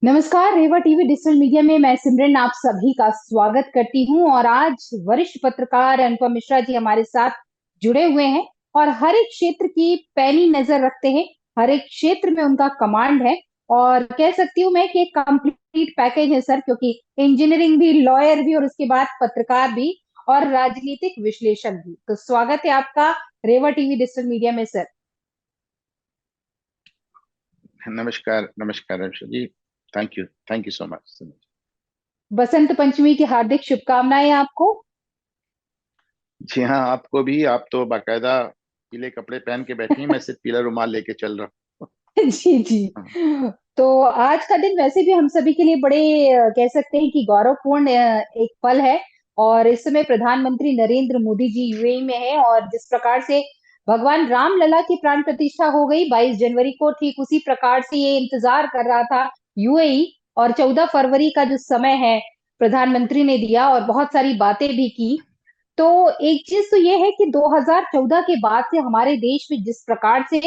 नमस्कार। रेवा TV digital media में मैं सिमरन आप सभी का स्वागत करती हूं। और आज वरिष्ठ पत्रकार अनुपम मिश्रा जी हमारे साथ जुड़े हुए हैं और हर एक क्षेत्र की पैनी नजर रखते हैं। हर एक क्षेत्र में उनका कमांड है और कह सकती हूँ मैं कि एक कंप्लीट पैकेज है सर, क्योंकि इंजीनियरिंग भी, लॉयर भी और उसके बाद पत्रकार भी और राजनीतिक विश्लेषक भी। तो स्वागत है आपका रेवा टीवी डिजिटल मीडिया में सर। नमस्कार नमस्कार Ramesh ji. Thank you so much. Basant Panchami की हार्दिक शुभकामनाएं आपको। जी हाँ, आपको भी। आप तो बाकायदा पीले कपड़े पहन के बैठी हैं, मैं सिर्फ पीला रुमाल लेके चल रहा जी जी। हूँ। तो आज का दिन वैसे भी हम सभी के लिए बड़े कह सकते हैं कि गौरवपूर्ण एक पल है। और इस समय प्रधानमंत्री नरेंद्र मोदी जी यूएई में हैं और जिस प्रकार से भगवान राम लला की प्राण प्रतिष्ठा हो गई 22 जनवरी को, ठीक उसी प्रकार से ये इंतजार कर रहा था यूएई। और 14 फरवरी का जो समय है प्रधानमंत्री ने दिया और बहुत सारी बातें भी की। तो एक चीज तो ये है कि 2014 के बाद से हमारे देश में जिस प्रकार से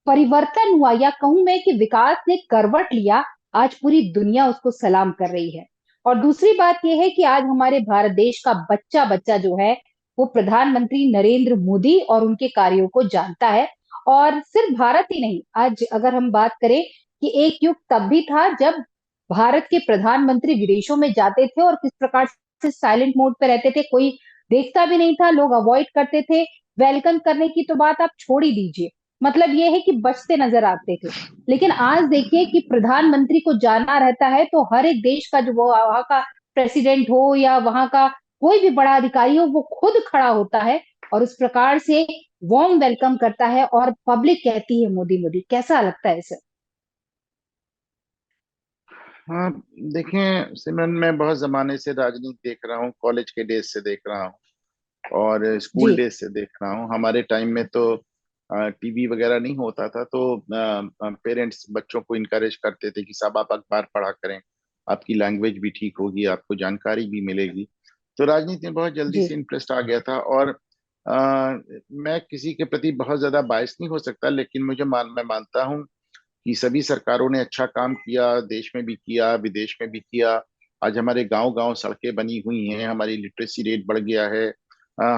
परिवर्तन हुआ, या कहूं मैं कि विकास ने करवट लिया, आज पूरी दुनिया उसको सलाम कर रही है। और दूसरी बात यह है कि आज हमारे भारत देश का बच्चा बच्चा जो है वो प्रधानमंत्री नरेंद्र मोदी और उनके कार्यों को जानता है। और सिर्फ भारत ही नहीं, आज अगर हम बात करें कि एक युग तब भी था जब भारत के प्रधानमंत्री विदेशों में जाते थे और किस प्रकार से साइलेंट मोड पे रहते थे, कोई देखता भी नहीं था, लोग अवॉइड करते थे। वेलकम करने की तो बात आप छोड़ ही दीजिए, मतलब ये है कि बचते नजर आते थे। लेकिन आज देखिए कि प्रधानमंत्री को जाना रहता है तो हर एक देश का जो वो वहां का प्रेसिडेंट हो या वहां का कोई भी बड़ा अधिकारी हो, वो खुद खड़ा होता है और उस प्रकार से वार्म वेलकम करता है और पब्लिक कहती है मोदी मोदी। कैसा लगता है सर? हाँ, देखें सिमरन, मैं बहुत जमाने से राजनीति देख रहा हूँ, कॉलेज के डेज से देख रहा हूँ और जी स्कूल डेज से देख रहा हूँ। हमारे टाइम में तो टीवी वगैरह नहीं होता था, तो पेरेंट्स बच्चों को इनकरेज करते थे कि साहब आप अखबार पढ़ा करें, आपकी लैंग्वेज भी ठीक होगी, आपको जानकारी भी मिलेगी। तो राजनीति में बहुत जल्दी जी से इंटरेस्ट आ गया था। और मैं किसी के प्रति बहुत ज्यादा बायस नहीं हो सकता, लेकिन मैं मानता हूँ कि सभी सरकारों ने अच्छा काम किया, देश में भी किया, विदेश में भी किया। आज हमारे गांव गांव सड़कें बनी हुई हैं, हमारी लिटरेसी रेट बढ़ गया है।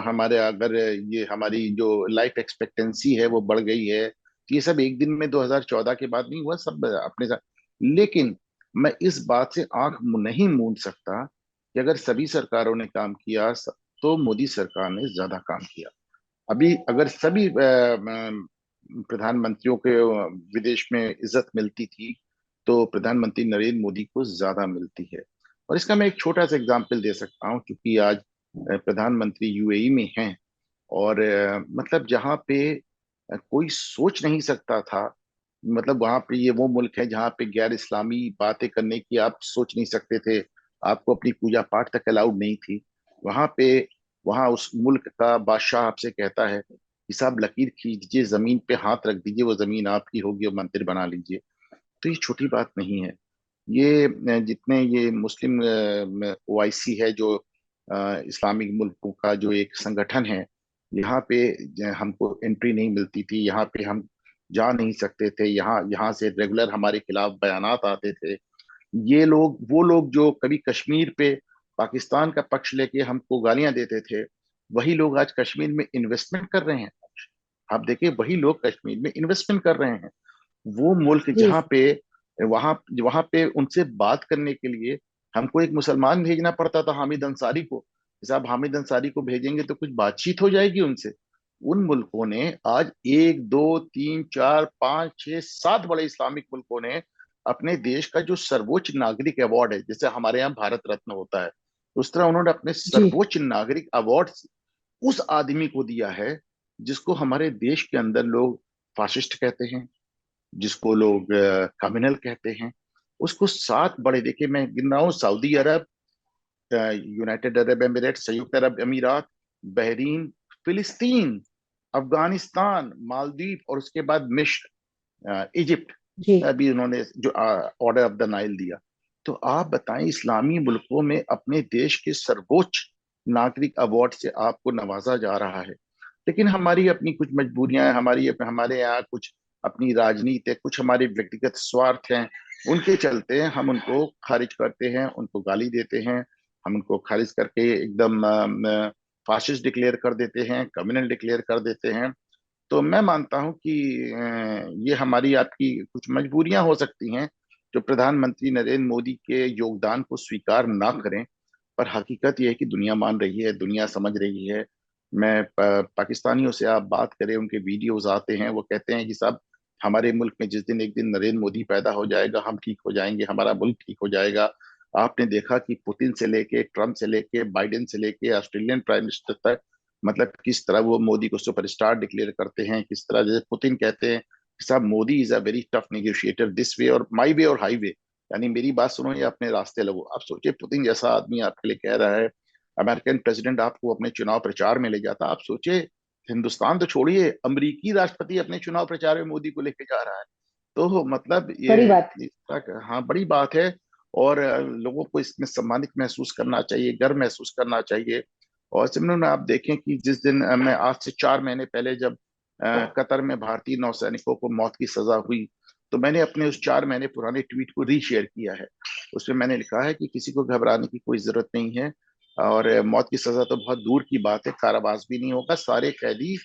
हमारे अगर ये हमारी जो लाइफ एक्सपेक्टेंसी है वो बढ़ गई है। तो ये सब एक दिन में 2014 के बाद नहीं हुआ, सब अपने साथ। लेकिन मैं इस बात से आंख नहीं मूंद सकता कि अगर सभी सरकारों ने काम किया तो मोदी सरकार ने ज्यादा काम किया। अभी अगर सभी प्रधानमंत्रियों के विदेश में इज्जत मिलती थी, तो प्रधानमंत्री नरेंद्र मोदी को ज्यादा मिलती है। और इसका मैं एक छोटा सा एग्जांपल दे सकता हूँ, क्योंकि आज प्रधानमंत्री यूएई में हैं। और मतलब जहाँ पे कोई सोच नहीं सकता था, मतलब वहां पे ये वो मुल्क है जहाँ पे गैर इस्लामी बातें करने की आप सोच नहीं सकते थे। आपको अपनी पूजा पाठ तक अलाउड नहीं थी वहां पे। वहां उस मुल्क का बादशाह आपसे कहता है कि साहब लकीर खींचिए, जमीन पे हाथ रख दीजिए, वो जमीन आपकी होगी और मंदिर बना लीजिए। तो ये छोटी बात नहीं है। ये जितने ये मुस्लिम ओआईसी है, जो इस्लामिक मुल्कों का जो एक संगठन है, यहाँ पे हमको एंट्री नहीं मिलती थी, यहाँ पे हम जा नहीं सकते थे। यहाँ यहाँ से रेगुलर हमारे खिलाफ बयानात आते थे। ये लोग, वो लोग जो कभी कश्मीर पे पाकिस्तान का पक्ष लेके हमको गालियां देते थे, वही लोग आज कश्मीर में इन्वेस्टमेंट कर रहे हैं। आप देखिए, वही लोग कश्मीर में इन्वेस्टमेंट कर रहे हैं। वो मुल्क जी। जहाँ पे, वहां वहां पे उनसे बात करने के लिए हमको एक मुसलमान भेजना पड़ता था, हामिद अंसारी को। साहब हामिद अंसारी को भेजेंगे तो कुछ बातचीत हो जाएगी उनसे। उन मुल्कों ने आज एक दो तीन चार पांच छह सात बड़े इस्लामिक मुल्कों ने अपने देश का जो सर्वोच्च नागरिक अवार्ड है, जैसे हमारे यहाँ भारत रत्न होता है, उस तरह उन्होंने अपने जी सर्वोच्च नागरिक अवार्ड उस आदमी को दिया है जिसको हमारे देश के अंदर लोग फाशिस्ट कहते हैं, जिसको लोग कम्युनल कहते हैं। उसको सात बड़े, देखिए मैं गिन रहा हूँ: सऊदी अरब, यूनाइटेड अरब एमिरेट, संयुक्त अरब अमीरात, बहरीन, फिलिस्तीन, अफगानिस्तान, मालदीव और उसके बाद मिस्र, इजिप्ट। जी। अभी उन्होंने जो ऑर्डर ऑफ द नाइल दिया। तो आप बताएं, इस्लामी मुल्कों में अपने देश के सर्वोच्च नागरिक अवार्ड से आपको नवाजा जा रहा है। लेकिन हमारी अपनी कुछ मजबूरियां हैं, हमारे यहाँ कुछ अपनी राजनीति, कुछ हमारे व्यक्तिगत स्वार्थ हैं, उनके चलते हम उनको खारिज करते हैं, उनको गाली देते हैं, हम उनको खारिज करके एकदम फासिस्ट डिक्लेयर कर देते हैं, कम्युनल डिक्लेयर कर देते हैं। तो मैं मानता हूं कि ये हमारी आपकी कुछ मजबूरियां हो सकती हैं जो प्रधानमंत्री नरेंद्र मोदी के योगदान को स्वीकार ना करें। पर हकीकत यह है कि दुनिया मान रही है, दुनिया समझ रही है। पाकिस्तानियों से आप बात करें, उनके वीडियोस आते हैं, वो कहते हैं कि साहब हमारे मुल्क में जिस दिन एक दिन नरेंद्र मोदी पैदा हो जाएगा, हम ठीक हो जाएंगे, हमारा मुल्क ठीक हो जाएगा। आपने देखा कि पुतिन से लेके, ट्रम्प से लेके, बाइडेन से लेके, ऑस्ट्रेलियन प्राइम मिनिस्टर तक, मतलब किस तरह वो मोदी को सुपरस्टार डिक्लेयर करते हैं। किस तरह जैसे पुतिन कहते हैं कि साहब Modi is a very tough negotiator, this way और माई वे और हाईवे, यानी मेरी बात सुनो या अपने रास्ते लगो। आप सोचिए, पुतिन जैसा आदमी आपके लिए कह रहा है, अमेरिकन प्रेसिडेंट आपको अपने चुनाव प्रचार में ले जाता। आप सोचिए, हिंदुस्तान तो छोड़िए, अमरीकी राष्ट्रपति अपने चुनाव प्रचार में मोदी को लेके जा रहा है। तो मतलब बड़ी ये बात। हाँ, बड़ी बात है। और लोगों को इसमें सम्मानित महसूस करना चाहिए, गर्व महसूस करना चाहिए। और सिमरन, आप देखें कि जिस दिन मैं आज से 4 महीने पहले जब कतर में भारतीय नौसैनिकों को मौत की सजा हुई, तो मैंने अपने उस 4 महीने पुराने ट्वीट को रीशेयर किया है। उसमें मैंने लिखा है कि किसी को घबराने की कोई जरूरत नहीं है, और मौत की सजा तो बहुत दूर की बात है, कारावास भी नहीं होगा, सारे कैदी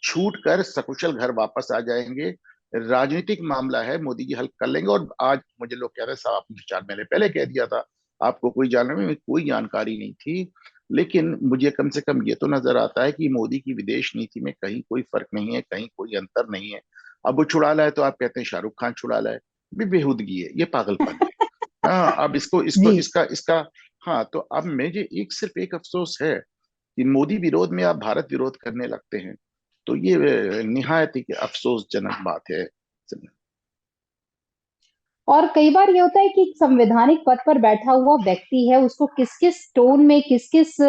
छूट कर सकुशल घर वापस आ जाएंगे। राजनीतिक मामला है, मोदी जी हल कर लेंगे। और आज मुझे लोग कह रहे हैं साहब आपने 4 महीने पहले कह दिया था, आपको कोई जानने में कोई जानकारी नहीं थी। लेकिन मुझे कम से कम ये तो नजर आता है कि मोदी की विदेश नीति में कहीं कोई फर्क नहीं है, कहीं कोई अंतर नहीं है। अब वो छुड़ा लाए तो आप कहते हैं शाहरुख खान छुड़ा लाए, भी बेहूदगी है, ये पागलपन है। हाँ, अब इसको इसको जी। इसका इसका हाँ, तो अब मुझे सिर्फ एक अफसोस है कि मोदी विरोध में आप भारत विरोध करने लगते हैं। तो ये निहायत ही अफसोसजनक बात है। और कई बार ये होता है कि एक संवैधानिक पद पर बैठा हुआ व्यक्ति है, उसको किस किस टोन में, किस किस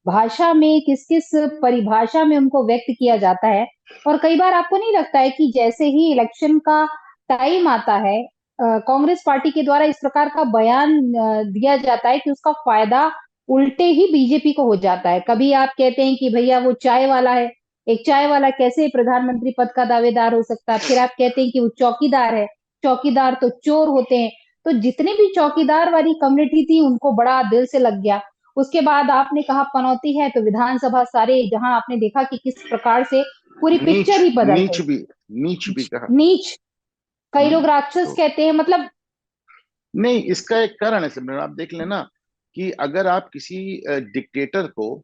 भाषा में, किस किस परिभाषा में उनको व्यक्त किया जाता है। और कई बार आपको नहीं लगता है कि जैसे ही इलेक्शन का टाइम आता है, कांग्रेस पार्टी के द्वारा इस प्रकार का बयान दिया जाता है कि उसका फायदा उल्टे ही बीजेपी को हो जाता है। कभी आप कहते हैं कि भैया वो चाय वाला है, एक चाय वाला कैसे प्रधानमंत्री पद का दावेदार हो सकता है। फिर आप कहते हैं कि वो चौकीदार है, चौकीदार तो चोर होते हैं। तो जितने भी चौकीदार वाली कम्युनिटी थी उनको बड़ा दिल से लग गया। उसके बाद आपने कहा पनौती है, तो विधानसभा सारे, जहां आपने देखा कि किस प्रकार से पूरी नीच पिक्चर ही बदल नीच गई। भी नीच भी कहा। नीच, कई लोग राक्षस तो कहते हैं, मतलब। नहीं, इसका एक कारण है सिमरन, आप देख लेना कि अगर आप किसी डिक्टेटर को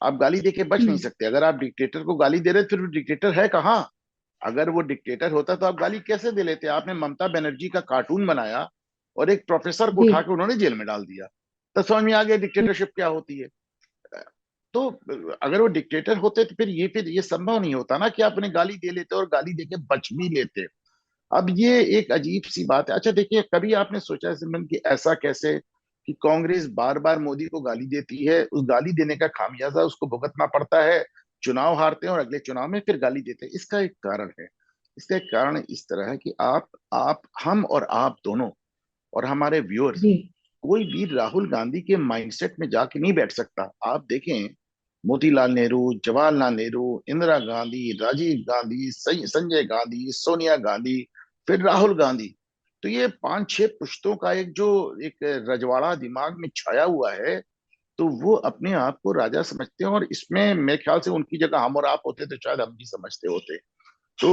आप गाली दे के बच नहीं हम्म। सकते। अगर आप डिक्टेटर को गाली दे रहे फिर वो डिक्टेटर है कहाँ? अगर वो डिक्टेटर होता तो आप गाली कैसे दे लेते? आपने ममता बनर्जी का कार्टून बनाया और एक प्रोफेसर को जी। उठा के उन्होंने जेल में डाल दिया, तो समझ में आ गया डिक्टेटरशिप क्या होती है। तो अगर वो डिक्टेटर होते तो फिर ये संभव नहीं होता ना कि आप उन्हें गाली दे लेते और गाली देके बच भी लेते। अब ये एक अजीब सी बात है। अच्छा देखिए, कभी आपने सोचा है सिमरन कि ऐसा कैसे कि कांग्रेस बार बार मोदी को गाली देती है, उस गाली देने का खामियाजा उसको भुगतना पड़ता है, चुनाव हारते हैं और अगले चुनाव में फिर गाली देते हैं। इसका एक कारण है। इसका एक कारण इस तरह है कि आप हम और आप दोनों और हमारे व्यूअर्स, जी। कोई भी राहुल गांधी के माइंडसेट में जाके नहीं बैठ सकता। आप देखें, मोतीलाल नेहरू, जवाहरलाल नेहरू, इंदिरा गांधी, राजीव गांधी, संजय गांधी, सोनिया गांधी, फिर राहुल गांधी, तो ये 5-6 पुश्तों का एक जो एक रजवाड़ा दिमाग में छाया हुआ है। तो वो अपने आप को राजा समझते हैं, और इसमें मेरे ख्याल से उनकी जगह हम और आप होते तो शायद हम भी समझते होते। तो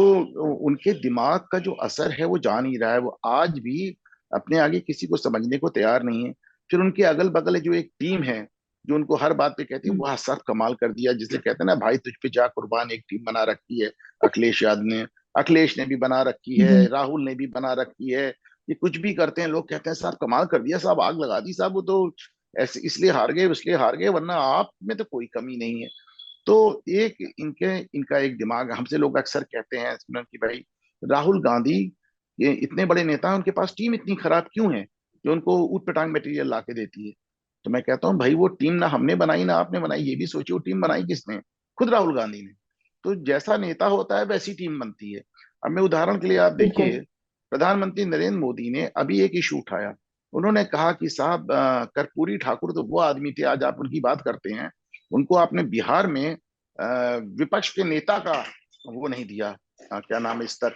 उनके दिमाग का जो असर है वो जा नहीं रहा है, वो आज भी अपने आगे किसी को समझने को तैयार नहीं है। फिर उनके अगल बगल जो एक टीम है जो उनको हर बात पे कहती है, हम्म। वाह सब कमाल कर दिया, जिसे कहते हैं ना भाई तुझ पे जा कुर्बान, एक टीम बना रखी है। अखिलेश यादव ने अखिलेश ने भी बना रखी है, जी। राहुल ने भी बना रखी है। ये कुछ भी करते हैं, लोग कहते हैं साहब कमाल कर दिया, साहब आग लगा दी, साहब वो तो ऐसे इसलिए हार गए, इसलिए हार गए, वरना आप में तो कोई कमी नहीं है। तो एक इनके इनका एक दिमाग, हमसे लोग अक्सर कहते हैं सिमरन कि भाई राहुल गांधी ये इतने बड़े नेता हैं, उनके पास टीम इतनी खराब क्यों है जो उनको ऊट पटांग मटेरियल ला के देती है। तो मैं कहता हूँ भाई वो टीम ना हमने बनाई ना आपने बनाई, ये भी सोचिए वो टीम बनाई किसने? खुद राहुल गांधी ने। तो जैसा नेता होता है वैसी टीम बनती है। अब मैं उदाहरण के लिए, आप बिल्कुल। देखिए, प्रधानमंत्री नरेंद्र मोदी ने अभी एक इशू उठाया। उन्होंने कहा कि साहब कर्पूरी ठाकुर तो वो आदमी थे, आज आप उनकी बात करते हैं, उनको आपने बिहार में विपक्ष के नेता का वो नहीं दिया, क्या नाम है, स्तर।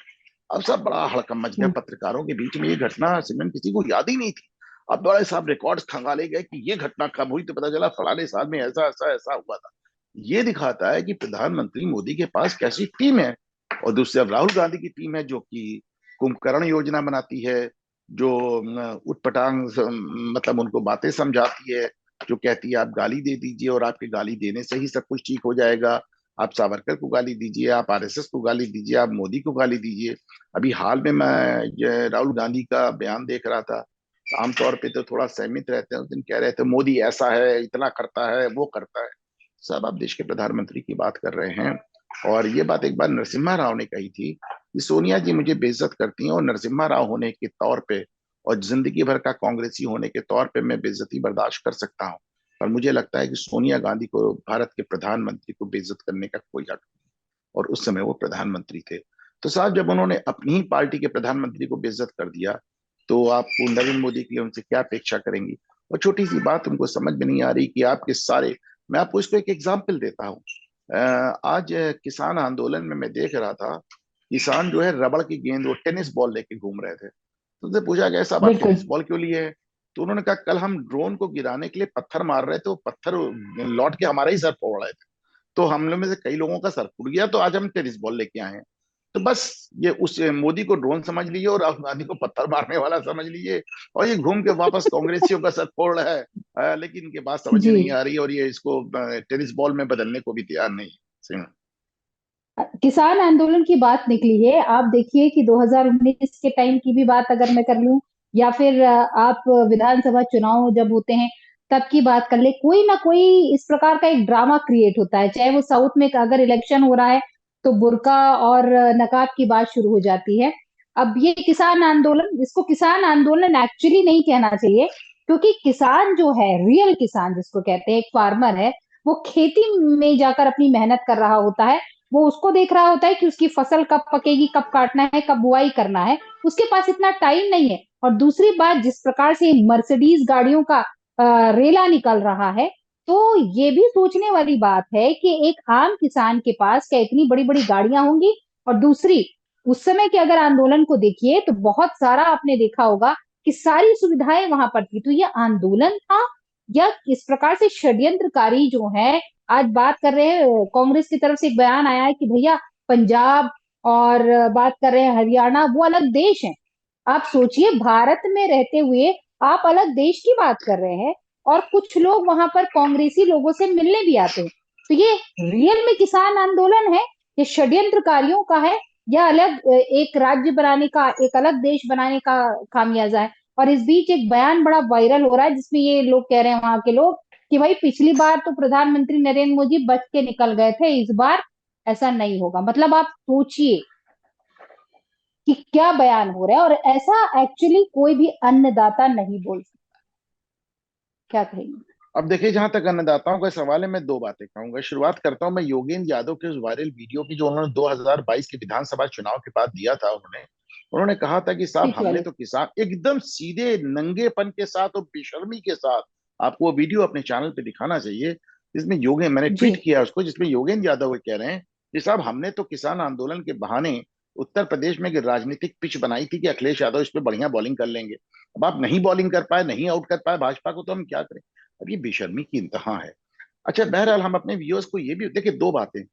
अब सब बड़ा हड़कम मच गया पत्रकारों के बीच में। ये घटना सिमरन किसी को याद ही नहीं थी। अब बड़े साहब रिकॉर्ड्स खंगाले गए कि ये घटना कब हुई, तो पता चला फलाने साल में ऐसा ऐसा ऐसा हुआ था। ये दिखाता है कि प्रधानमंत्री मोदी के पास कैसी टीम है। और दूसरी अब राहुल गांधी की टीम है जो कि कुंभकर्ण योजना बनाती है, जो उटपटांग मतलब उनको बातें समझाती है, जो कहती है आप गाली दे दीजिए और आपके गाली देने से ही सब कुछ ठीक हो जाएगा। आप सावरकर को गाली दीजिए, आप आरएसएस को गाली दीजिए, आप मोदी को गाली दीजिए। अभी हाल में मैं ये राहुल गांधी का बयान देख रहा था। आमतौर पे तो थोड़ा सहमित रहते हैं, उस दिन कह रहे थे मोदी ऐसा है, इतना करता है, वो करता है। सब आप देश के प्रधानमंत्री की बात कर रहे हैं। और ये बात एक बार नरसिम्हा राव ने कही थी कि सोनिया जी मुझे बेइज्जत करती हैं, और नरसिम्हा राव होने के तौर पे और जिंदगी भर का कांग्रेसी होने के तौर पे मैं बेइज्जती बर्दाश्त कर सकता हूँ। पर मुझे लगता है कि सोनिया गांधी को भारत के प्रधानमंत्री को बेइज्जत करने का कोई हक नहीं। और उस समय वो प्रधानमंत्री थे। तो साहब जब उन्होंने अपनी ही पार्टी के प्रधानमंत्री को बेइज्जत कर दिया, तो आप नरेंद्र मोदी के लिए उनसे क्या अपेक्षा करेंगी। और छोटी सी बात उनको समझ में नहीं आ रही कि आपके सारे, मैं आपको इसको एक एग्जाम्पल देता हूँ। आज किसान आंदोलन में मैं देख रहा था, किसान जो है रबड़ की गेंद, वो टेनिस बॉल लेके घूम रहे थे। तो उनसे पूछा गया साहब आप बिल्कुल। टेनिस बॉल क्यों लिए है। तो उन्होंने कहा कल हम ड्रोन को गिराने के लिए पत्थर मार रहे थे, वो पत्थर लौट के हमारा ही सर फोड़ रहे थे। तो हम लोग में से कई लोगों का सर फूट गया, तो आज हम टेनिस बॉल लेके आए हैं। तो बस ये उस मोदी को ड्रोन समझ लीजिए और राहुल गांधी को पत्थर मारने वाला समझ लीजिए, और ये घूम के वापस कांग्रेसियों का सर फोड़ रहा है। लेकिन इनके बात समझ में जी। नहीं आ रही, और ये इसको टेनिस बॉल में बदलने को भी तैयार नहीं है। किसान आंदोलन की बात निकली है, आप देखिए कि 2019 के टाइम की भी बात अगर मैं कर लूं, या फिर आप विधानसभा चुनाव जब होते हैं तब की बात कर ले, कोई ना कोई इस प्रकार का एक ड्रामा क्रिएट होता है। चाहे वो साउथ में अगर इलेक्शन हो रहा है तो बुर्का और नकाब की बात शुरू हो जाती है। अब ये किसान आंदोलन, इसको किसान आंदोलन एक्चुअली नहीं कहना चाहिए, क्योंकि किसान जो है, रियल किसान जिसको कहते हैं, एक फार्मर है, वो खेती में जाकर अपनी मेहनत कर रहा होता है। वो उसको देख रहा होता है कि उसकी फसल कब पकेगी, कब काटना है, कब बुआई करना है। उसके पास इतना टाइम नहीं है। और दूसरी बात, जिस प्रकार से मर्सिडीज गाड़ियों का रेला निकल रहा है, तो ये भी सोचने वाली बात है कि एक आम किसान के पास क्या इतनी बड़ी बड़ी गाड़ियां होंगी। और दूसरी, उस समय के अगर आंदोलन को देखिए तो बहुत सारा आपने देखा होगा कि सारी सुविधाएं वहां पर थी। तो ये आंदोलन था या इस प्रकार से षड्यंत्रकारी जो है, आज बात कर रहे हैं कांग्रेस की तरफ से एक बयान आया है कि भैया पंजाब और बात कर रहे हैं हरियाणा, वो अलग देश हैं। आप सोचिए, भारत में रहते हुए आप अलग देश की बात कर रहे हैं, और कुछ लोग वहां पर कांग्रेसी लोगों से मिलने भी आते हैं। तो ये रियल में किसान आंदोलन है, ये षड्यंत्रकारियों का है, या अलग एक राज्य बनाने का, एक अलग देश बनाने का खामियाजा है। और इस बीच एक बयान बड़ा वायरल हो रहा है जिसमें ये लोग कह रहे हैं, वहां के लोग, कि भाई पिछली बार तो प्रधानमंत्री नरेंद्र मोदी बच के निकल गए थे, इस बार ऐसा नहीं होगा। मतलब आप सोचिए कि क्या बयान हो रहा है, और ऐसा एक्चुअली कोई भी अन्नदाता नहीं बोल सकता। क्या कहेंगे? अब देखिए, जहां तक अन्नदाताओं का सवाल है, मैं दो बातें कहूंगा। शुरुआत करता हूं मैं योगेंद्र यादव के उस वायरल वीडियो की जो उन्होंने 2022 के विधानसभा चुनाव के बाद दिया था। उन्होंने उन्होंने कहा था कि साहब पिच हमने वाले। तो किसान, एकदम सीधे नंगेपन के साथ और बेशर्मी के साथ, आपको वो वीडियो अपने चैनल पे दिखाना चाहिए, जिसमें योगेंद्र, मैंने जी। ट्वीट किया उसको, जिसमें योगेंद्र यादव कह रहे हैं कि साहब हमने तो किसान आंदोलन के बहाने उत्तर प्रदेश में एक राजनीतिक पिच बनाई थी कि अखिलेश यादव इस पे बढ़िया बॉलिंग कर लेंगे। अब आप नहीं बॉलिंग कर पाए, नहीं आउट कर पाए भाजपा को, तो हम क्या करें। अब ये बेशर्मी की इंतहा है। अच्छा, बहरहाल हम अपने व्यूअर्स को ये भी देखिए, दो बातें।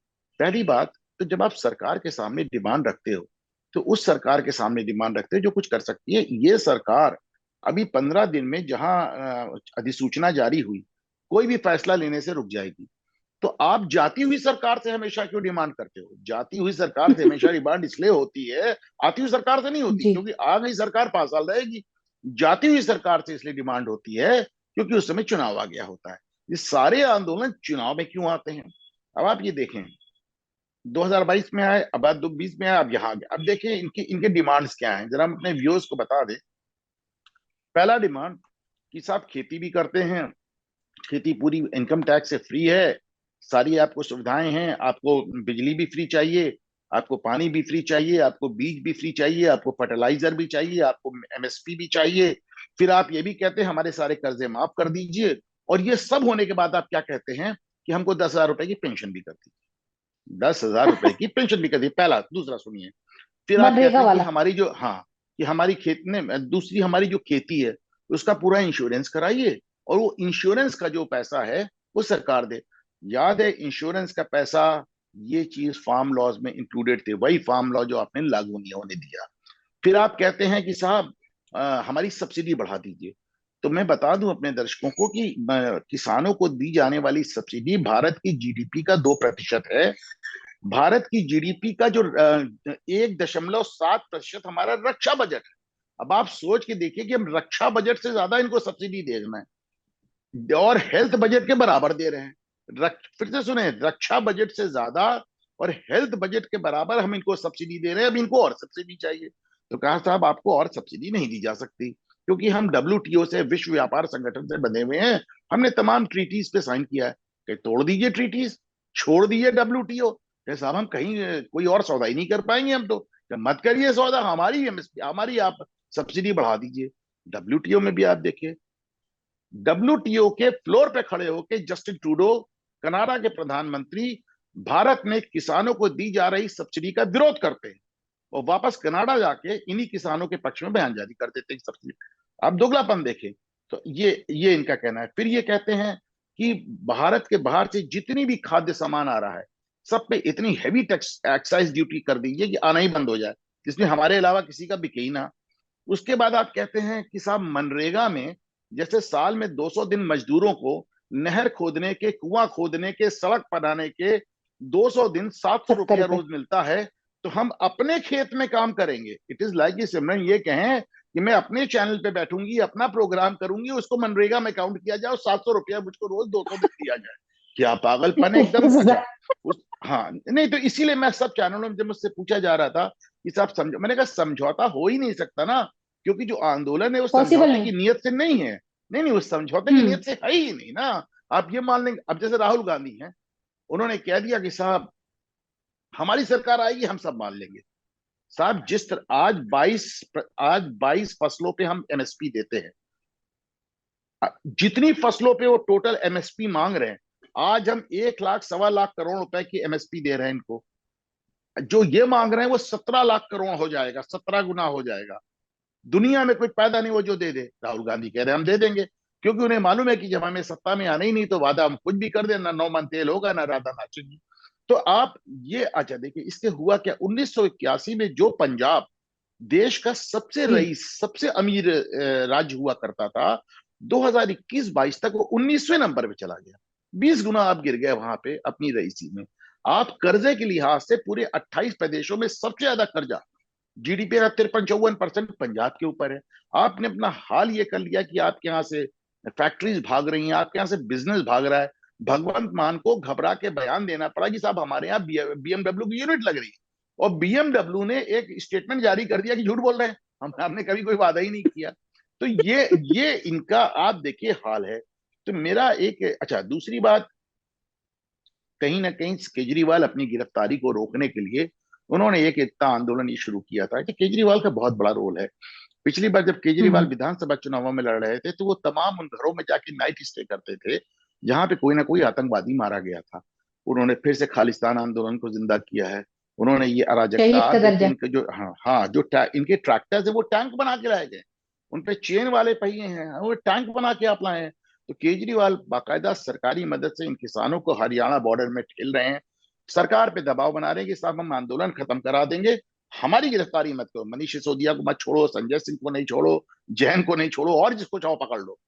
पहली बात, तो जब आप सरकार के सामने डिमांड रखते हो, तो उस सरकार के सामने डिमांड रखते हो जो कुछ कर सकती है। ये सरकार अभी 15 दिन में जहां अधिसूचना जारी हुई, कोई भी फैसला लेने से रुक जाएगी। तो आप जाती हुई सरकार से हमेशा क्यों डिमांड करते हो। जाती हुई सरकार से हमेशा डिमांड इसलिए होती है, आती हुई सरकार से नहीं होती, जी। क्योंकि आ गई सरकार 5 साल रहेगी। जाती हुई सरकार से इसलिए डिमांड होती है क्योंकि उस समय चुनाव आ गया होता है। ये सारे आंदोलन चुनाव में क्यों आते हैं। अब आप ये देखें, 2022 में आए, अब 2020 में आए, अब यहाँ आ गए। अब देखें इनकी इनके डिमांड्स क्या हैं, जरा हम अपने व्यूअर्स को बता दें। पहला डिमांड कि साहब खेती भी करते हैं, खेती पूरी इनकम टैक्स से फ्री है, सारी आपको सुविधाएं हैं, आपको बिजली भी फ्री चाहिए, आपको पानी भी फ्री चाहिए, आपको बीज भी फ्री चाहिए, आपको फर्टिलाइजर भी चाहिए, आपको एमएसपी भी चाहिए। फिर आप ये भी कहते हैं हमारे सारे कर्जे माफ कर दीजिए। और ये सब होने के बाद आप क्या कहते हैं कि हमको 10,000 रुपए की पेंशन भी कर दीजिए। 10,000 रुपए की पेंशन भी कर दी, पहला। दूसरा सुनिए, फिर आप कहते मनरेगा हैं कि वाला। हमारी जो, हाँ, कि हमारी खेत में दूसरी हमारी जो खेती है उसका पूरा इंश्योरेंस कराइए, और वो इंश्योरेंस का जो पैसा है वो सरकार दे। याद है इंश्योरेंस का पैसा, ये चीज फार्म लॉज में इंक्लूडेड थे, वही फार्म लॉ जो आपने लागू नहीं होने दिया। फिर आप कहते हैं कि साहब हमारी सब्सिडी बढ़ा दीजिए। तो मैं बता दूं अपने दर्शकों को कि किसानों को दी जाने वाली सब्सिडी भारत की जीडीपी का 2% है। भारत की जीडीपी का जो 1.7% हमारा रक्षा बजट है। अब आप सोच के देखिए कि हम रक्षा बजट से ज्यादा इनको सब्सिडी दे रहे हैं, और हेल्थ बजट के बराबर दे रहे हैं। फिर से सुने, रक्षा बजट से ज्यादा और हेल्थ बजट के बराबर हम इनको सब्सिडी दे रहे हैं, अब इनको और सब्सिडी चाहिए। तो कहा साहब आपको और सब्सिडी नहीं दी जा सकती, क्योंकि हम डब्ल्यूटीओ से, विश्व व्यापार संगठन से बने हुए हैं, हमने तमाम ट्रीटीज पे साइन किया है। कि तोड़ दीजिए ट्रीटीज, छोड़ दीजिए डब्ल्यूटीओ। साहब हम कहीं कोई और सौदा ही नहीं कर पाएंगे हम तो। मत करिए सौदा, हमारी एमएसपी, हमारी आप सब्सिडी बढ़ा दीजिए। डब्ल्यूटीओ में भी आप देखिए, डब्ल्यूटीओ के फ्लोर पे खड़े होकर जस्टिन ट्रूडो, कनाडा के प्रधानमंत्री, भारत में किसानों को दी जा रही सब्सिडी का विरोध करते हैं, और वापस कनाडा जाके इन्हीं किसानों के पक्ष में बयान जारी कर देते हैं सब्सिडी। आप दोगलापन देखें। तो ये इनका कहना है। फिर ये कहते हैं कि भारत के बाहर से जितनी भी खाद्य सामान आ रहा है, सब पे इतनी हैवी टैक्स एक्साइज ड्यूटी कर दीजिए कि आना ही बंद हो जाए, जिसमें हमारे अलावा किसी का बिके ही ना। उसके बाद आप कहते हैं कि साहब मनरेगा में जैसे साल में 200 दिन मजदूरों को नहर खोदने के, कुआं खोदने के, सड़क बनाने के 200 दिन 700 70 रुपया रुपए। रोज मिलता है, तो हम अपने खेत में काम करेंगे। इट इज लाइक सिमरन ये कहें कि मैं अपने चैनल पे बैठूंगी, अपना प्रोग्राम करूंगी, उसको मनरेगा में काउंट किया जाए और 700 रुपया मुझको रोज 200 दिन दिया जाए। क्या पागलपन है एकदम। अच्छा, हाँ नहीं, तो इसीलिए मैं सब चैनलों में जब मुझसे पूछा जा रहा था कि साहब समझो, मैंने कहा समझौता हो ही नहीं सकता ना, क्योंकि जो आंदोलन है वो पॉसिबल समझौते नहीं। की नीयत से नहीं है। नहीं नहीं, वो समझौते की हम्म। नीयत से है ही नहीं ना। आप ये मान लेंगे, अब जैसे राहुल गांधी हैं, उन्होंने कह दिया कि साहब हमारी सरकार आएगी हम सब मान लेंगे। साहब जिस तरह आज 22 फसलों पे हम एमएसपी देते हैं, जितनी फसलों पे वो टोटल एमएसपी मांग रहे हैं, आज हम 1 लाख 1.25 लाख करोड़ रुपए की एमएसपी दे रहे हैं इनको। जो ये मांग रहे हैं वो 17 लाख करोड़ हो जाएगा, 17 गुना हो जाएगा। दुनिया में कोई पैदा नहीं वो जो दे दे। राहुल गांधी कह रहे हैं हम दे देंगे, क्योंकि उन्हें मालूम है कि जब हमें सत्ता में आना ही नहीं तो वादा हम कुछ भी कर दें, ना 9 मन तेल होगा ना राधा नाचेगी। तो आप ये, अच्छा देखिए इसके हुआ क्या, 1981 में जो पंजाब देश का सबसे जी। रईस, सबसे अमीर राज्य हुआ करता था, 2021-22 तक वो 19वें नंबर पे चला गया। 20 गुना आप गिर गए वहां पे अपनी रईसी में। आप कर्जे के लिहाज से पूरे 28 प्रदेशों में सबसे ज्यादा कर्जा, जीडीपी का 53-54% पंजाब के ऊपर है। आपने अपना हाल ये कर लिया कि आपके यहाँ से फैक्ट्रीज भाग रही हैं, आपके यहाँ से बिजनेस भाग रहा है। भगवंत मान को घबरा के बयान देना पड़ा कि साहब हमारे यहाँ बीएमडब्ल्यू की यूनिट लग रही है, और बीएमडब्ल्यू ने एक स्टेटमेंट जारी कर दिया कि झूठ बोल रहे हैं, हमने कभी कोई वादा ही नहीं किया। तो ये इनका आप देखिए हाल है। तो मेरा एक, अच्छा दूसरी बात, कहीं ना कहीं केजरीवाल अपनी गिरफ्तारी को रोकने के लिए उन्होंने एक एकता आंदोलन ये शुरू किया था, कि केजरीवाल का बहुत बड़ा रोल है। पिछली बार जब केजरीवाल हम्म। विधानसभा चुनावों में लड़ रहे थे, तो वो तमाम उन घरों में जाके नाइट स्टे करते थे जहां पे कोई ना कोई आतंकवादी मारा गया था। उन्होंने फिर से खालिस्तान आंदोलन को जिंदा किया है। उन्होंने ये अराजकता, शहीद आप का देखिए दर्जा। इनके जो, हाँ हाँ, जो इनके ट्रैक्टर्स है वो टैंक बना के लाए गए। उन पे चेन वाले पहिए हैं, वो टैंक बना के आप लाए हैं। तो केजरीवाल बाकायदा सरकारी मदद से इन किसानों को हरियाणा बॉर्डर में ठेल रहे हैं, सरकार पे दबाव बना रहे हैं कि साहब हम आंदोलन खत्म करा देंगे, हमारी गिरफ्तारी मत करो, मनीष सिसोदिया को मत छोड़ो, संजय सिंह को नहीं छोड़ो, जैन को नहीं छोड़ो, और जिसको चाहो पकड़ लो,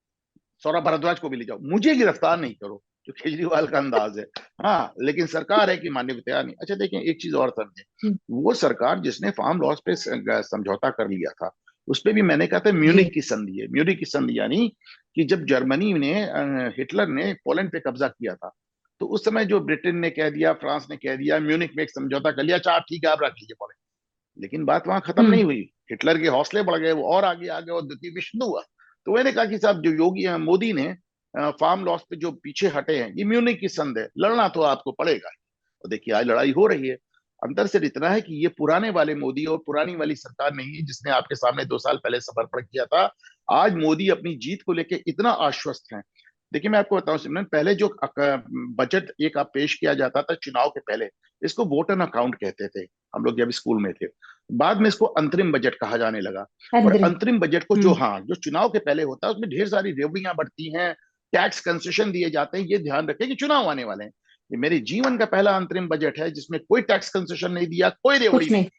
सौरभ भारद्वाज को भी ले जाओ, मुझे गिरफ्तार नहीं करो, जो केजरीवाल का अंदाज है। हाँ, लेकिन सरकार है कि मानने को तैयार नहीं। अच्छा देखें एक चीज और समझे, हम्म। वो सरकार जिसने फार्म लॉस पे समझौता कर लिया था, उस पे भी मैंने कहा था जी। म्यूनिक की संधि है। म्यूनिक की संधि यानी कि जब जर्मनी ने, हिटलर ने पोलैंड पे कब्जा किया था, तो उस समय जो ब्रिटेन ने कह दिया, फ्रांस ने कह दिया, म्यूनिक में एक समझौता कर लिया, अच्छा ठीक है आप रख लीजिए पोलैंड। लेकिन बात वहां खत्म हम्म। नहीं हुई, हिटलर के हौसले बढ़ गए, वो और आगे आ गए और द्वितीय विश्व युद्ध हुआ। तो मैंने कहा कि साहब जो योगी मोदी ने फार्म लॉस पे जो पीछे हटे हैं, ये म्यूनिक की संधि है, लड़ना तो आपको पड़ेगा। और देखिए आज लड़ाई हो रही है। अंतर सिर्फ इतना है कि ये पुराने वाले मोदी और पुरानी वाली सरकार नहीं है जिसने आपके सामने 2 साल पहले समर्पण किया था। आज मोदी अपनी जीत को लेकर इतना आश्वस्त है। देखिए मैं आपको बताऊं सिमरन, पहले जो बजट एक आप पेश किया जाता था चुनाव के पहले, इसको वोट एन अकाउंट कहते थे हम लोग जब स्कूल में थे। बाद में इसको अंतरिम बजट कहा जाने लगा। और अंदर। अंतरिम बजट को जो, हम्म। हाँ, जो चुनाव के पहले होता है उसमें ढेर सारी रेवड़ियां बढ़ती हैं, टैक्स कंसेशन दिए जाते हैं। ये ध्यान रखें कि चुनाव आने वाले हैं। ये मेरे जीवन का पहला अंतरिम बजट है जिसमें कोई टैक्स कंसेशन नहीं दिया, कोई रेवड़ी कुछ नहीं नहीं।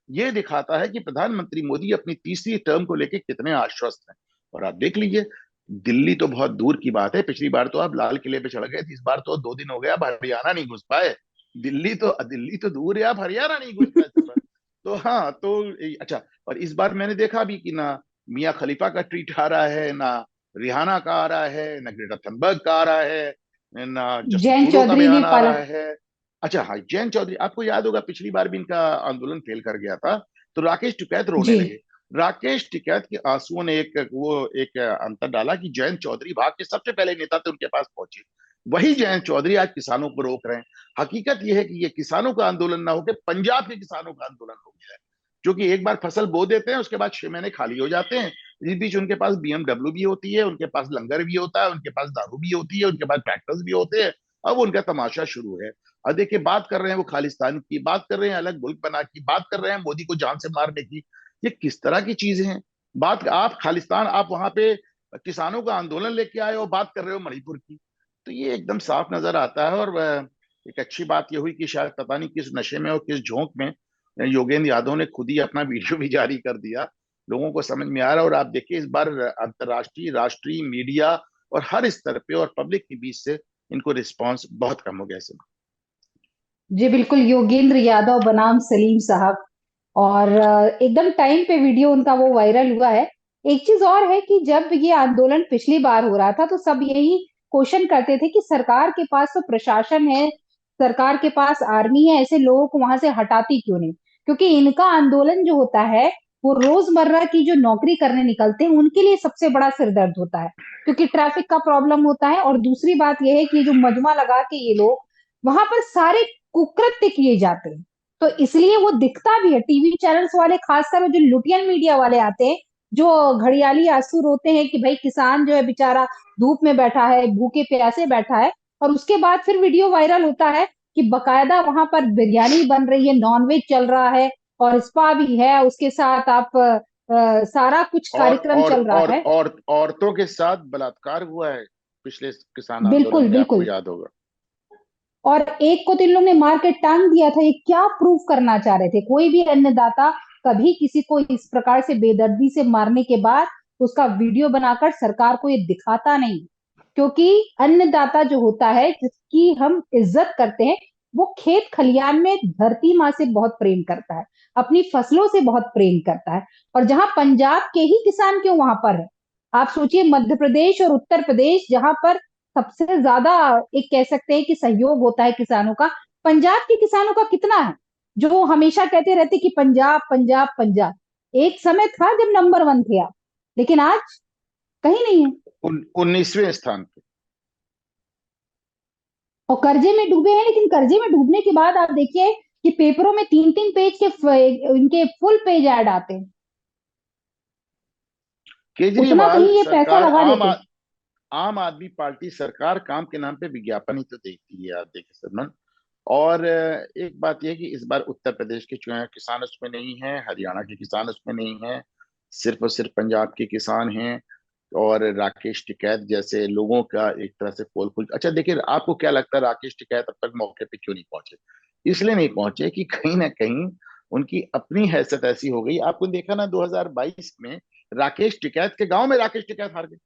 दी। ये दिखाता है कि प्रधानमंत्री मोदी अपनी तीसरी टर्म को लेकर कितने आश्वस्त हैं। और आप देख लीजिए, दिल्ली तो बहुत दूर की बात है, पिछली बार तो आप लाल किले पे चढ़ गए थे, इस बार तो 2 दिन हो गया, आप हरियाणा नहीं घुस पाए। दिल्ली तो दूर है, आप हरियाणा नहीं घुस पाए सफर। तो हाँ, तो अच्छा। और इस बार मैंने देखा भी कि ना मियाँ खलीफा का ट्वीट आ रहा है, ना रिहाना का आ रहा है, ना ग्रेटा थनबर्ग का आ रहा है, ना जस्टिन जयंत ट्रूडो का चौधरी ने बयान आ पाला। रहा है। अच्छा हाँ, जयंत चौधरी, आपको याद होगा पिछली बार भी इनका आंदोलन फेल कर गया था, तो राकेश टिकैत रोने जी। लगे। राकेश टिकैत के आंसुओं ने एक अंतर डाला कि जयंत चौधरी भाग के सबसे पहले नेता थे उनके पास पहुंचे। वही जयंत चौधरी आज किसानों को रोक रहे हैं। हकीकत यह है कि ये किसानों का आंदोलन ना होकर पंजाब के किसानों का आंदोलन हो गया है, क्योंकि एक बार फसल बो देते हैं, उसके बाद 6 महीने खाली हो जाते हैं। इस बीच उनके पास बीएमडब्ल्यू भी होती है, उनके पास लंगर भी होता है, उनके पास दारू भी होती है, उनके पास ट्रैक्टर्स भी होते हैं। अब उनका तमाशा शुरू है। अब देखिए, बात कर रहे हैं वो खालिस्तान की, बात कर रहे हैं अलग मुल्क बना की, बात कर रहे हैं मोदी को जान से मारने की। ये किस तरह की चीजें हैं? बात, आप खालिस्तान, आप वहां पे किसानों का आंदोलन लेके आए हो, बात कर रहे हो मणिपुर की। तो ये एकदम साफ नजर आता है। और एक अच्छी बात ये हुई कि शायद पता नहीं किस नशे में और किस झोंक में योगेंद्र यादव ने खुद ही अपना वीडियो भी जारी कर दिया। लोगों को समझ में आ रहा है। और आप देखिए, इस बार अंतर्राष्ट्रीय, राष्ट्रीय मीडिया और हर स्तर पे और पब्लिक के बीच से इनको रिस्पांस बहुत कम हो गया है। जी बिल्कुल, योगेंद्र यादव बनाम सलीम साहब। और एकदम टाइम पे वीडियो उनका वो वायरल हुआ है। एक चीज और है कि जब ये आंदोलन पिछली बार हो रहा था तो सब यही क्वेश्चन करते थे कि सरकार के पास तो प्रशासन है, सरकार के पास आर्मी है, ऐसे लोगों को वहां से हटाती क्यों नहीं? क्योंकि इनका आंदोलन जो होता है वो रोजमर्रा की जो नौकरी करने निकलते हैं उनके लिए सबसे बड़ा सिरदर्द होता है, क्योंकि ट्रैफिक का प्रॉब्लम होता है। और दूसरी बात यह है कि जो मजमा लगा के ये लोग वहां पर सारे कुकृत्य किए जाते हैं, तो इसलिए वो दिखता भी है। टीवी चैनल्स वाले, खासकर जो लुटियन मीडिया वाले आते हैं, जो घड़ियाली आंसू रोते हैं कि भाई किसान जो है बेचारा धूप में बैठा है, भूखे प्यासे बैठा है, और उसके बाद फिर वीडियो वायरल होता है कि बकायदा वहां पर बिरयानी बन रही है, नॉनवेज चल रहा है, और स्पा भी है उसके साथ, आप सारा कुछ और कार्यक्रम और चल रहा और है। और औरतों के साथ बलात्कार हुआ है पिछले किसान आंदोलन बिल्कुल में, आपको बिल्कुल। याद होगा। और एक को तो इन लोग ने मार के टांग दिया था। ये क्या प्रूफ करना चाह रहे थे? कोई भी अन्नदाता कभी किसी को इस प्रकार से बेदर्दी से मारने के बाद उसका वीडियो बनाकर सरकार को ये दिखाता नहीं, क्योंकि अन्नदाता जो होता है जिसकी हम इज्जत करते हैं, वो खेत खलियान में धरती माँ से बहुत प्रेम करता है, अपनी फसलों से बहुत प्रेम करता है। और जहां पंजाब के ही किसान क्यों वहां पर है, आप सोचिए, मध्य प्रदेश और उत्तर प्रदेश जहां पर सबसे ज्यादा एक कह सकते हैं कि सहयोग होता है किसानों का, पंजाब के किसानों का कितना है? जो हमेशा कहते रहते कि पंजाब पंजाब पंजाब। एक समय था जब नंबर वन थे आप, लेकिन आज कहीं नहीं है। 19वें स्थान पे। और कर्जे में डूबे हैं, लेकिन कर्जे में डूबने के बाद आप देखिए कि पेपरों में 3-3 पेज के इनके फुल पेज ऐड आते हैं। उतना केजरीवाल कहीं ये पैसा सरकार, लगा देते। आम आदमी पार्टी सरकार काम के नाम पे विज्ञापन ही तो देती है, आप देखिए सलमान। और एक बात यह कि इस बार उत्तर प्रदेश के जो है किसान उसमें नहीं है, हरियाणा के किसान उसमें नहीं है, सिर्फ और सिर्फ पंजाब के किसान हैं। और राकेश टिकैत जैसे लोगों का एक तरह से पोल खुल, अच्छा देखिए, आपको क्या लगता है राकेश टिकैत अब तक मौके पे क्यों नहीं पहुंचे? इसलिए नहीं पहुंचे कि कहीं ना कहीं उनकी अपनी हैसियत ऐसी हो गई। आपको देखा ना 2022 में राकेश टिकैत के गांव में राकेश टिकैत हार गए,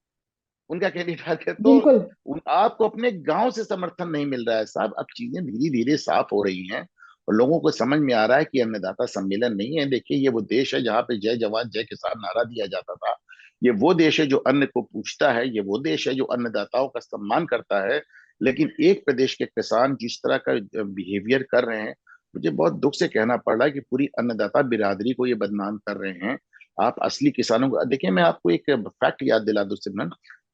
उनका कैंडिडेट हार गया। तो बिल्कुल। आपको अपने गांव से समर्थन नहीं मिल रहा है साहब। अब चीजें धीरे धीरे साफ हो रही हैं और लोगों को समझ में आ रहा है कि अन्नदाता सम्मेलन नहीं है। देखिए, ये वो देश है जहाँ पे जय जवान जय किसान नारा दिया जाता था। ये वो देश है जो अन्न को पूछता है, ये वो देश है जो अन्नदाताओं का सम्मान करता है। लेकिन एक प्रदेश के किसान जिस तरह का बिहेवियर कर रहे हैं, मुझे बहुत दुख से कहना पड़ रहा है कि पूरी अन्नदाता बिरादरी को ये बदनाम कर रहे हैं। आप असली किसानों को देखिए, मैं आपको एक फैक्ट याद दिला दूं सिमरन,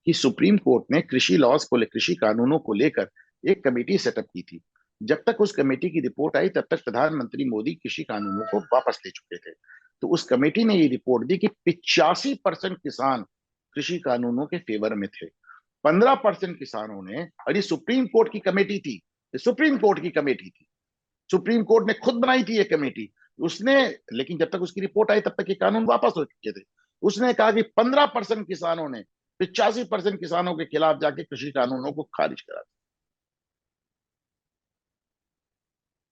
कि सुप्रीम कोर्ट ने कृषि लॉज को, कृषि कानूनों को लेकर एक कमेटी सेटअप की थी। जब तक उस कमेटी की रिपोर्ट आई तब तक प्रधानमंत्री मोदी कृषि कानूनों को वापस ले चुके थे। तो उस कमेटी ने ये रिपोर्ट दी कि 85% किसान कृषि कानूनों के फेवर में थे। 15% किसानों ने, और ये सुप्रीम कोर्ट की कमेटी थी, ये सुप्रीम कोर्ट की कमेटी थी, सुप्रीम कोर्ट ने खुद बनाई थी ये कमेटी। उसने, लेकिन जब तक उसकी रिपोर्ट आई तब तक ये कानून वापस हो चुके थे। उसने कहा कि 15% किसानों ने 85% किसानों के खिलाफ जाके कृषि कानूनों को खारिज करा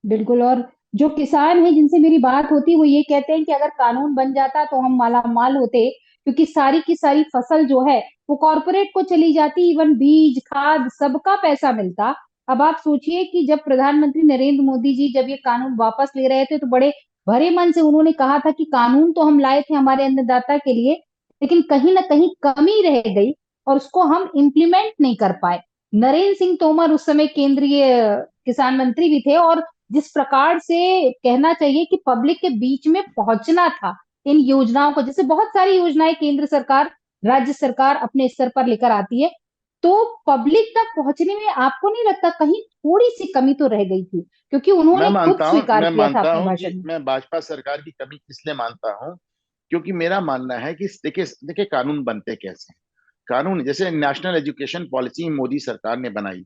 बिल्कुल। और जो किसान है जिनसे मेरी बात होती वो ये कहते हैं कि अगर कानून बन जाता तो हम माला माल होते, क्योंकि सारी की सारी फसल जो है वो कॉरपोरेट को चली जाती, इवन बीज खाद सबका पैसा मिलता। अब आप सोचिए कि जब प्रधानमंत्री नरेंद्र मोदी जी जब ये कानून वापस ले रहे थे तो बड़े भरे मन से उन्होंने कहा था कि कानून तो हम लाए थे हमारे अन्नदाता के लिए, लेकिन कहीं ना कहीं कमी रह गई और उसको हम इम्प्लीमेंट नहीं कर पाए। नरेंद्र सिंह तोमर उस समय केंद्रीय किसान मंत्री भी थे, और जिस प्रकार से कहना चाहिए कि पब्लिक के बीच में पहुंचना था इन योजनाओं को, जैसे बहुत सारी योजनाएं केंद्र सरकार राज्य सरकार अपने स्तर पर लेकर आती है, तो पब्लिक तक पहुंचने में आपको नहीं लगता कहीं थोड़ी सी कमी तो रह गई थी? क्योंकि उन्होंने खुद स्वीकार मैं किया था मानता अपने हूं कि भाषण में। मैं भाजपा सरकार की कमी इसलिए मानता हूं क्योंकि मेरा मानना है कि देखिए देखिए कानून बनते कैसे हैं। कानून जैसे नेशनल एजुकेशन पॉलिसी मोदी सरकार ने बनाई,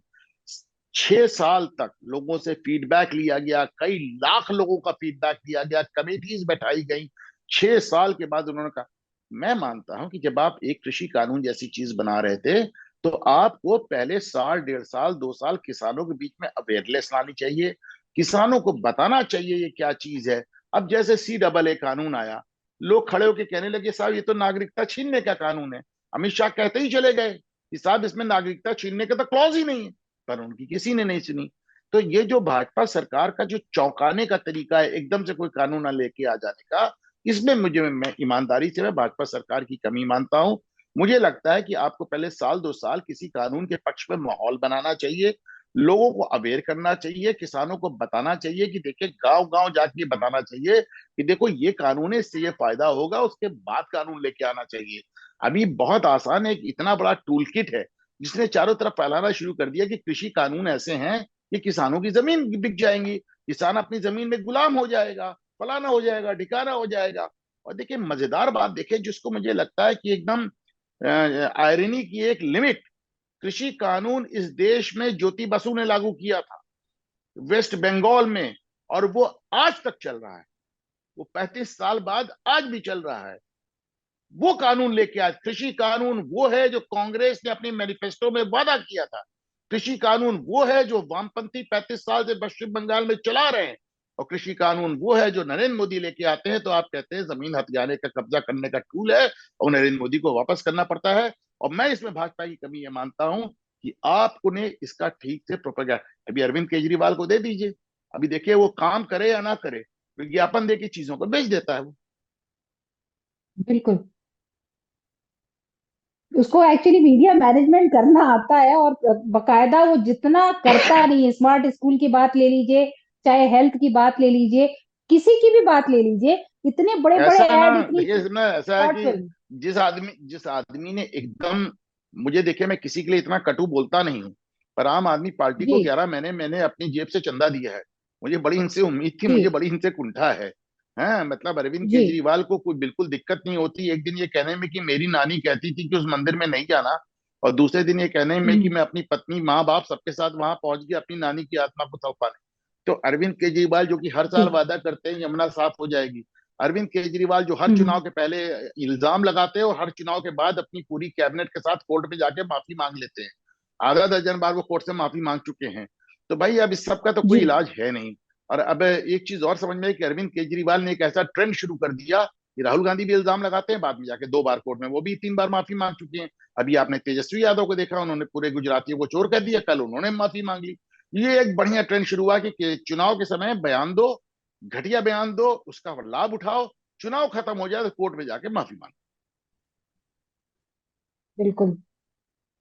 6 साल तक लोगों से फीडबैक लिया गया, कई लाख लोगों का फीडबैक लिया गया, कमेटीज बैठाई गई। 6 साल के बाद उन्होंने कहा, मैं मानता हूं कि जब आप एक कृषि कानून जैसी चीज बना रहे थे तो आपको पहले साल, 1.5 साल, 2 साल किसानों के बीच में अवेयरनेस लानी चाहिए, किसानों को बताना चाहिए ये क्या चीज है। अब जैसे CAA कानून आया, लोग खड़े होकर कहने लगे साहब ये तो नागरिकता छीनने का कानून है। अमित शाह कहते ही चले गए कि साहब इसमें नागरिकता छीनने का तो क्लॉज ही नहीं है, पर उनकी किसी ने नहीं सुनी। तो ये जो भाजपा सरकार का जो चौंकाने का तरीका है, एकदम से कोई कानून ना लेके आ जाने का, इसमें मैं ईमानदारी से मैं भाजपा सरकार की कमी मानता हूं। मुझे लगता है कि आपको पहले साल, 2 साल किसी कानून के पक्ष में माहौल बनाना चाहिए, लोगों को अवेयर करना चाहिए, किसानों को बताना चाहिए कि देखिए, गांव गांव जाके बताना चाहिए कि देखो ये कानून है, इससे ये फायदा होगा, उसके बाद कानून लेके आना चाहिए। अभी बहुत आसान है, एक इतना बड़ा टूल किट है जिसने चारों तरफ फैलाना शुरू कर दिया कि कृषि कानून ऐसे हैं कि किसानों की जमीन बिक जाएंगी, किसान अपनी जमीन में गुलाम हो जाएगा, फलाना हो जाएगा, ठिकाना हो जाएगा। और देखिए मजेदार बात देखिए, जिसको मुझे लगता है कि एकदम आयरनी की एक लिमिट, कृषि कानून इस देश में ज्योति बसु ने लागू किया था वेस्ट बंगाल में, और वो आज तक चल रहा है। वो 35 साल बाद आज भी चल रहा है। वो कानून लेके आए, कृषि कानून वो है जो कांग्रेस ने अपने मैनिफेस्टो में वादा किया था। कृषि कानून वो है जो वामपंथी 35 साल से पश्चिम बंगाल में चला रहे हैं। और कृषि कानून वो है जो नरेंद्र मोदी लेके आते हैं तो आप कहते हैं जमीन हथियाने का, कब्जा करने का टूल है, और नरेंद्र मोदी को वापस करना पड़ता है। और मैं इसमें भाजपा की कमी ये मानता हूं कि आपको ने इसका ठीक से प्रोपेगेंडा, अभी अरविंद केजरीवाल को दे दीजिए, अभी देखिए वो काम करे या ना करे, विज्ञापन दे के चीजों को बेच देता है वो। बिल्कुल। उसको एक्चुअली मीडिया मैनेजमेंट करना आता है, और बकायदा वो जितना करता नहीं है, स्मार्ट स्कूल की बात ले लीजिए, चाहे हेल्थ की बात ले लीजिए, किसी की भी बात ले लीजिए, इतने बड़े बड़े ऐसा ना, ऐड, इतनी देखिए इसमें ऐसा है कि थॉटफुल। जिस आदमी ने एकदम, मुझे देखिए मैं किसी के लिए इतना कटु बोलता नहीं हूँ, पर आम आदमी पार्टी जी। को 11 महीने मैंने अपनी जेब से चंदा दिया है। मुझे बड़ी इनसे उम्मीद थी, जी। मुझे बड़ी इनसे कुंठा है। हैं, मतलब अरविंद जी। केजरीवाल को कोई बिल्कुल दिक्कत नहीं होती एक दिन ये कहने में कि मेरी नानी कहती थी कि उस मंदिर में नहीं जाना, और दूसरे दिन ये कहने में कि हम्म। मैं अपनी पत्नी, माँ बाप सबके साथ वहां पहुंच गया अपनी नानी की आत्मा को सौंपाने। तो अरविंद केजरीवाल जो कि हर जी। साल वादा करते हैं यमुना साफ हो जाएगी, अरविंद केजरीवाल जो हर हम्म। चुनाव के पहले इल्जाम लगाते हैं और हर चुनाव के बाद अपनी पूरी कैबिनेट के साथ कोर्ट में जाके माफी मांग लेते हैं, आधा दर्जन बार वो कोर्ट से माफी मांग चुके हैं। तो भाई अब इस सब का तो कोई जी। इलाज है नहीं। और अब एक चीज और समझ में आई कि अरविंद केजरीवाल ने एक ऐसा ट्रेंड शुरू कर दिया कि राहुल गांधी भी इल्जाम लगाते हैं, बाद में जाके 2 बार कोर्ट में वो भी 3 बार माफी मांग चुके हैं। अभी आपने तेजस्वी यादव को देखा, उन्होंने पूरे गुजरातियों को चोर कर दिया, कल उन्होंने माफी मांग ली। ये एक बढ़िया ट्रेंड शुरू हुआ कि चुनाव के समय बयान दो, घटिया बयान दो, उसका लाभ उठाओ, चुनाव खत्म हो जाए तो कोर्ट में जाके माफी मांगो। बिल्कुल।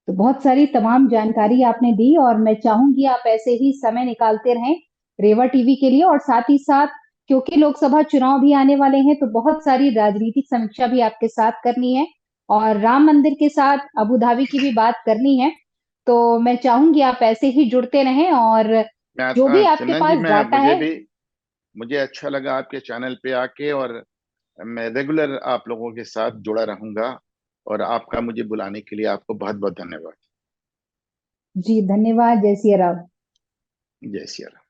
तो बहुत सारी तमाम जानकारी आपने दी, और मैं चाहूंगी आप ऐसे ही समय निकालते रहें रेवा टीवी के लिए, और साथ ही साथ क्योंकि लोकसभा चुनाव भी आने वाले हैं तो बहुत सारी राजनीतिक समीक्षा भी आपके साथ करनी है, और राम मंदिर के साथ अबू धाबी की भी बात करनी है। तो मैं चाहूंगी आप ऐसे ही जुड़ते रहें, और जो भी आपके चंदन जी, पास मैं डाटा है। मुझे अच्छा लगा आपके चैनल पे आके, और मैं रेगुलर आप लोगों के साथ जुड़ा रहूंगा। और आपका मुझे बुलाने के लिए आपको बहुत बहुत धन्यवाद। जी धन्यवाद। जय सिया राम। जय सिया राम।